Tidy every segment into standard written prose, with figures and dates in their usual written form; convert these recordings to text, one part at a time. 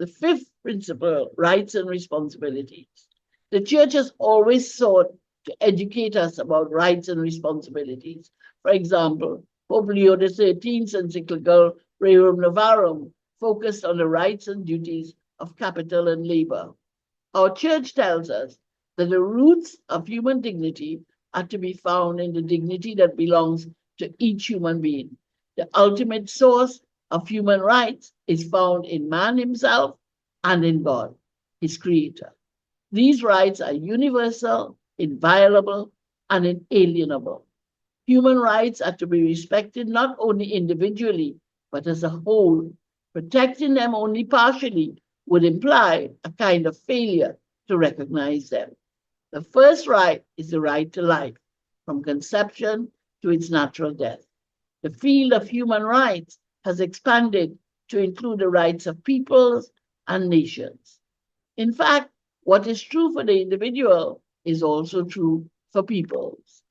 The fifth principle, rights and responsibilities. The church has always sought to educate us about rights and responsibilities. For example, Pope Leo XIII's encyclical Rerum Novarum focused on the rights and duties of capital and labor. Our church tells us that the roots of human dignity are to be found in the dignity that belongs to each human being. The ultimate source of human rights is found in man himself and in God, his creator. These rights are universal, inviolable, and inalienable. Human rights are to be respected not only individually, but as a whole. Protecting them only partially would imply a kind of failure to recognize them. The first right is the right to life, from conception to its natural death. The field of human rights has expanded to include the rights of peoples and nations. In fact, what is true for the individual is also true for peoples.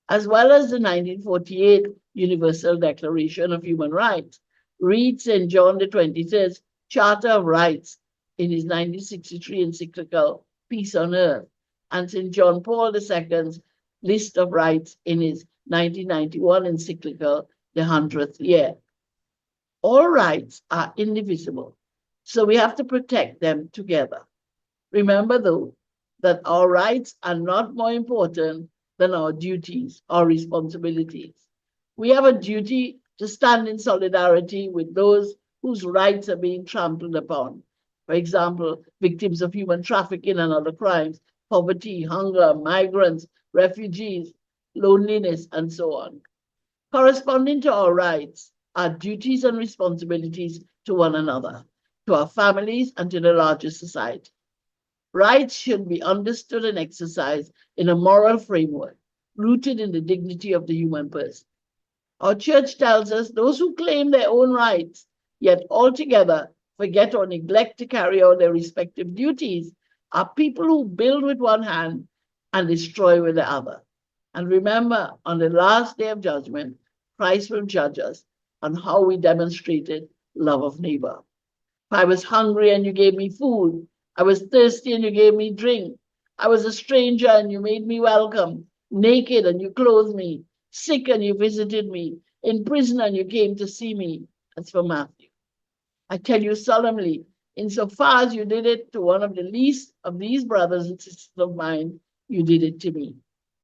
As well as the 1948 Universal Declaration of Human Rights, read St. John the 23rd's Charter of Rights in his 1963 encyclical Peace on Earth, and St. John Paul II's List of Rights in his 1991 encyclical The 100th Year. All rights are indivisible, so we have to protect them together. Remember, though, that our rights are not more important than our duties or responsibilities. We have a duty to stand in solidarity with those whose rights are being trampled upon. For example, victims of human trafficking and other crimes, poverty, hunger, migrants, refugees, loneliness, and so on. Corresponding to our rights are duties and responsibilities to one another, to our families, and to the larger society. Rights should be understood and exercised in a moral framework rooted in the dignity of the human person. Our church tells us those who claim their own rights, yet altogether forget or neglect to carry out their respective duties, are people who build with one hand and destroy with the other. And remember, on the last day of judgment, Christ will judge us on how we demonstrated love of neighbor. If I was hungry and you gave me food, I was thirsty and you gave me drink, I was a stranger and you made me welcome, naked and you clothed me, sick and you visited me, in prison and you came to see me. That's for Matthew. I tell you solemnly, insofar as you did it to one of the least of these brothers and sisters of mine, you did it to me.